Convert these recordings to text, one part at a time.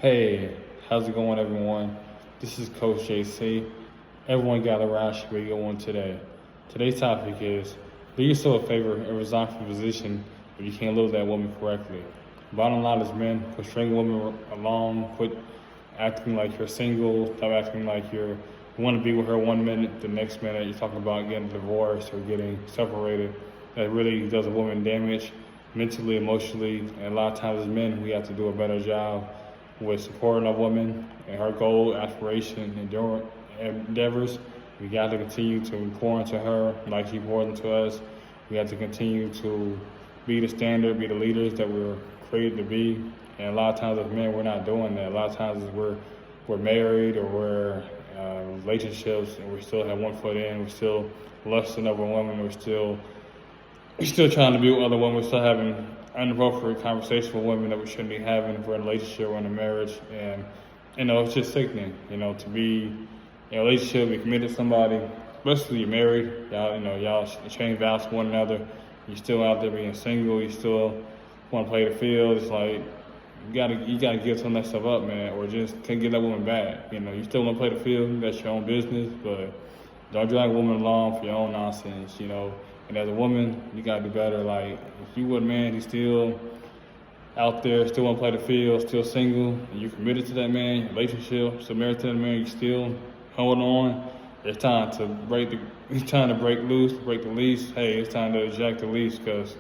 Hey, how's it going, everyone? This is Coach JC. Everyone gather around. Should we go on today? Today's topic is: do yourself a favor and resign from a position if you can't love that woman correctly. Bottom line is, men, quit stringing women along. Quit acting like you're single. Stop acting like you want to be with her 1 minute, the next minute you're talking about getting divorced or getting separated. That really does a woman damage mentally, emotionally, and a lot of times as men, we have to do a better job with supporting a woman and her goal, aspiration, endeavors. We got to continue to pour into her like she poured into us. We have to continue to be the standard, be the leaders that we're created to be. And a lot of times as men, we're not doing that. A lot of times we're married or we're relationships and we still have 1 foot in. We're still lusting over women. We're still trying to be with other women. We're still having inappropriate conversation with women that we shouldn't be having if we're in a relationship or in a marriage. And, it's just sickening, to be in a relationship, be committed to somebody, especially you're married, y'all exchange vows to one another. You're still out there being single. You still want to play the field. It's like, you gotta give some of that stuff up, man, or just can't get that woman back. You still want to play the field. That's your own business, but don't drag a woman along for your own nonsense, And as a woman, you gotta do better. Like, if you were a man who's still out there, still want to play the field, still single, and you're committed to that man, relationship, still married to that man, you still holding on, it's time to break loose, break the leash. Hey, it's time to eject the leash because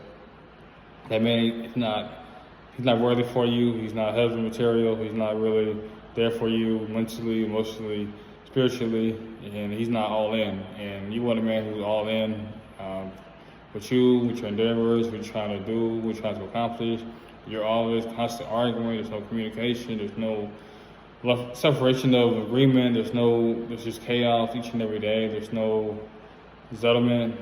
that man he's not worthy for you. He's not husband material. He's not really there for you mentally, emotionally, spiritually, and he's not all in. And you want a man who's all in with you, with your endeavors, what you're trying to do, what you're trying to accomplish. You're always constant arguing. There's no communication. There's no separation of agreement. There's just chaos each and every day. There's no settlement.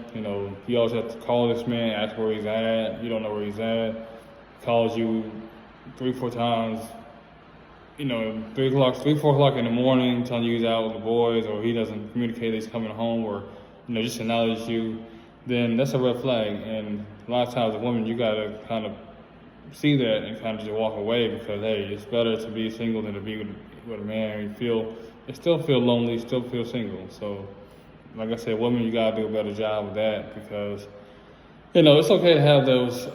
You always have to call this man, ask where he's at. You don't know where he's at. He calls you 3-4 times. 3-4 o'clock in the morning, telling you he's out with the boys, or he doesn't communicate that he's coming home, or just acknowledge you. Then that's a red flag. And a lot of times, a woman, you gotta kind of see that and kind of just walk away because, hey, it's better to be single than to be with a man. You still feel lonely, still feel single. So, like I said, women, you gotta do a better job with that because, it's okay to have those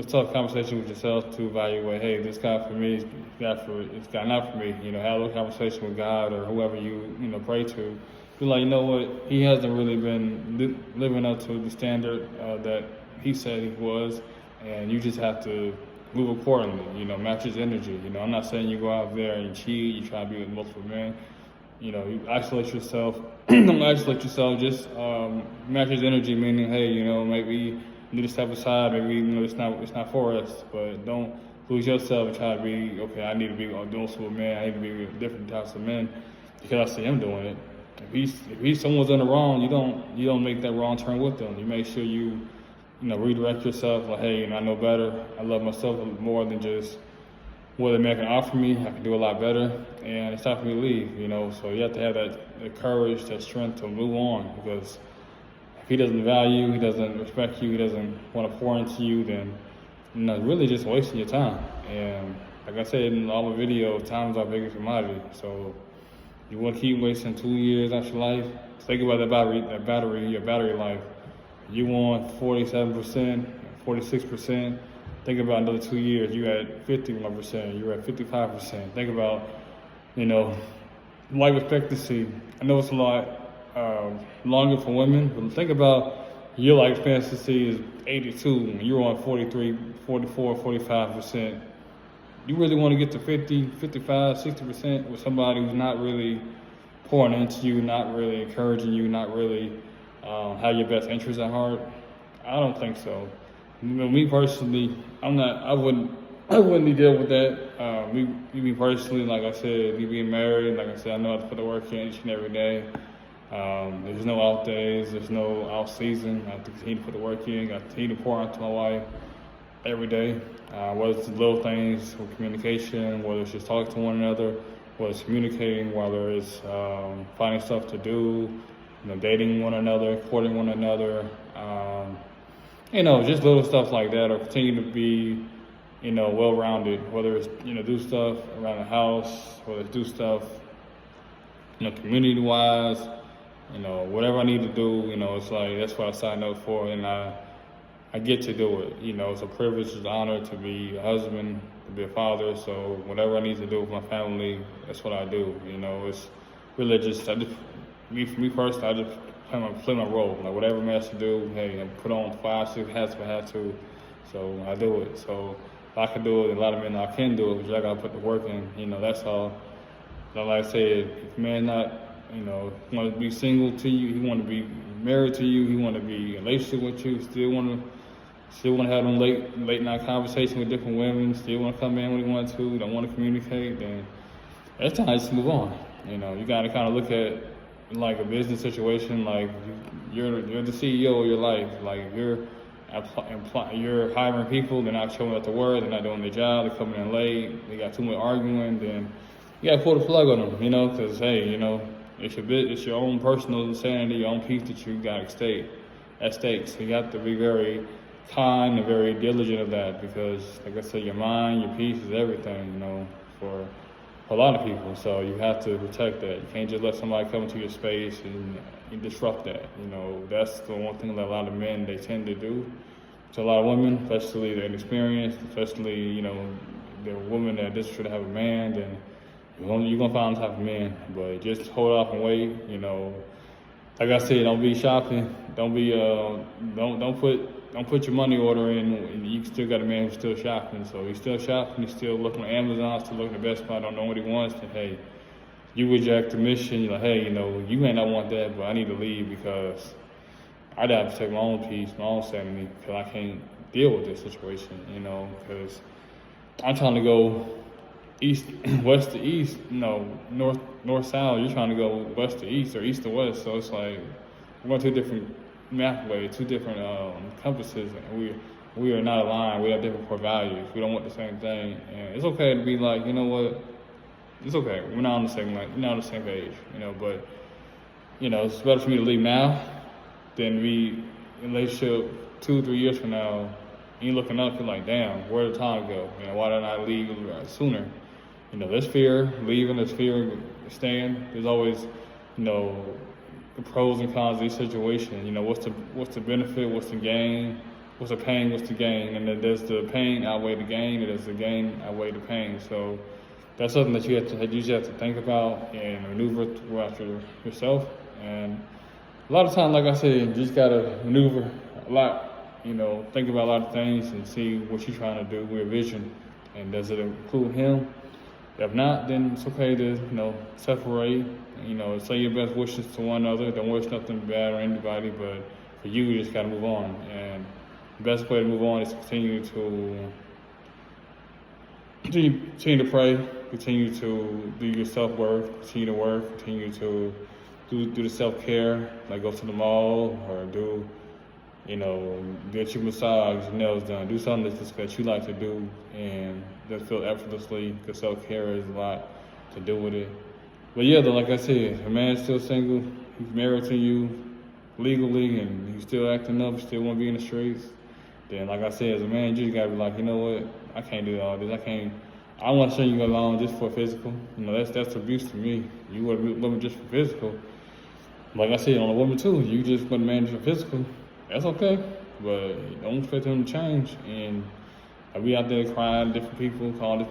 tough conversations with yourself to evaluate, hey, this guy for me, this guy not for me. Have a conversation with God or whoever you pray to. Be like, you know what, he hasn't really been living up to the standard that he said he was, and you just have to move accordingly, match his energy. I'm not saying you go out there and cheat, you try to be with multiple men. You isolate yourself. Don't isolate yourself, just match his energy, meaning, hey, maybe you need to step aside, maybe, it's not for us, but don't lose yourself and try to be, okay, I need to be doing this with men, I need to be with different types of men, because I see him doing it. If someone's in the wrong, you don't make that wrong turn with them. You make sure you redirect yourself, like, hey, I know better. I love myself more than just what a man can offer me. I can do a lot better, and it's time for me to leave, So you have to have that courage, that strength to move on, because if he doesn't value you, he doesn't respect you, he doesn't want to pour into you, then, really just wasting your time. And like I said in all the video, time is our biggest commodity. So you want to keep wasting 2 years out your life? Think about your battery life. You want 47%, 46%. Think about another 2 years, you're at 51%, you're at 55%. Think about, life expectancy. I know it's a lot longer for women, but think about your life expectancy is 82 and you're on 43, 44, 45%. You really want to get to 50, 55, 60% with somebody who's not really pouring into you, not really encouraging you, not really have your best interests at heart? I don't think so. Me personally, I wouldn't deal with that. Me personally, like I said, me being married, like I said, I know how to put the work in each and every day. There's no out days, there's no out season. I have to continue to put the work in, I continue to pour into my wife every day. Whether it's the little things with communication, whether it's just talking to one another, whether it's communicating, whether it's finding stuff to do, dating one another, courting one another, just little stuff like that, or continue to be well-rounded, whether it's, do stuff around the house, whether it's do stuff, community-wise, whatever I need to do, it's like, that's what I signed up for, and I get to do it. It's a privilege, it's an honor to be a husband, to be a father, so whatever I need to do with my family, that's what I do. It's really just, for me personally, I just play my role. Like, whatever I'm asked to do, hey, I put on 5, 6 hats if I have to, so I do it. So if I can do it, a lot of men I can do it, but I gotta put the work in, that's all. Like I said, if a man not, want to be single to you, he want to be married to you, he want to be in a relationship with you, still want to have them late night conversations with different women, still want to come in when he wants to, don't want to communicate, then it's time to move on. You got to kind of look at like a business situation, like you're the CEO of your life, like you're hiring people, they're not showing up to work, they're not doing their job, they're coming in late, they got too much arguing, then you got to pull the plug on them, because hey, it's your own personal insanity, your own peace that you got at stake. So you have to be very kind and very diligent of that, because like I said, your mind, your peace is everything, for a lot of people. So you have to protect that. You can't just let somebody come into your space and disrupt that. That's the one thing that a lot of men, they tend to do to a lot of women, especially they're inexperienced, especially, they're women that just should have a man, then you're gonna find type of men. But just hold off and wait. Like I said, don't be shopping. Don't put your money order in, and you still got a man who's still shopping. So he's still shopping. He's still looking on Amazon. Still looking at Best Buy. Don't know what he wants. And hey, you reject the mission. You're like, hey, you may not want that, but I need to leave because I'd have to protect my own peace, my own sanity, because I can't deal with this situation. Because I'm trying to go east, west to east, north, south. You're trying to go west to east or east to west. So it's like we're going two different pathways, two different compasses, and we are not aligned. We have different core values. We don't want the same thing, and it's okay to be like, what? It's okay. We're not on the same page, But it's better for me to leave now than be in a relationship 2-3 years from now. And you're looking up, you're like, damn, where did the time go? Why didn't I leave sooner? There's fear leaving, there's fear staying. There's always, the pros and cons of each situation. What's the benefit? What's the gain? What's the pain? What's the gain? And then does the pain outweigh the gain, or does the gain outweigh the pain? So that's something that you just have to think about and maneuver throughout yourself. And a lot of times, like I said, you just gotta maneuver a lot. Think about a lot of things and see what you're trying to do with your vision. And does it include him? If not, then it's okay to, separate, say your best wishes to one another. Don't wish nothing bad on anybody, but for you just gotta move on. And the best way to move on is continue to pray, continue to do your self-work, continue to work, continue to do the self-care, like go to the mall or get your massage, your nails done, do something that you like to do and that feel effortlessly, because self-care is a lot to do with it. But yeah, though, like I said, if a man's still single, he's married to you legally, and he's still acting up, still want to be in the streets, then like I said, as a man, you just gotta be like, you know what, I can't do all this, I want to string you along just for physical. That's abuse to me. You want a woman just for physical. Like I said, on a woman too, you just want a man just for physical. That's okay, but don't expect them to change. And I be out there crying, different people, calling this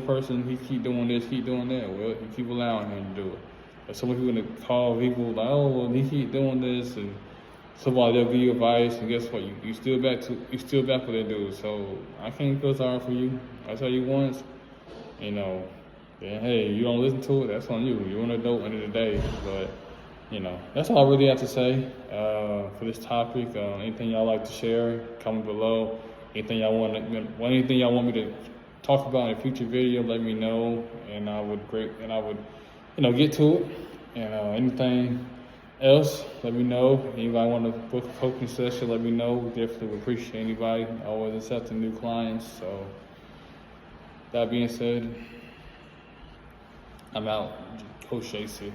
person, he keep doing this, keep doing that. Well, you keep allowing him to do it. But some people that call people like, well, he keep doing this, and somebody they'll give you advice, and guess what? You still back what they do. So I can't feel sorry for you. I tell you once, then hey, you don't listen to it, that's on you. You're an adult at the end of the day, but. That's all I really have to say for this topic. Anything y'all like to share, comment below. Anything y'all want me to talk about in a future video, let me know, and I would get to it. And anything else, let me know. Anybody want to book a coaching session, let me know. Definitely would appreciate anybody. Always accepting new clients. So that being said, I'm out. Coach JC.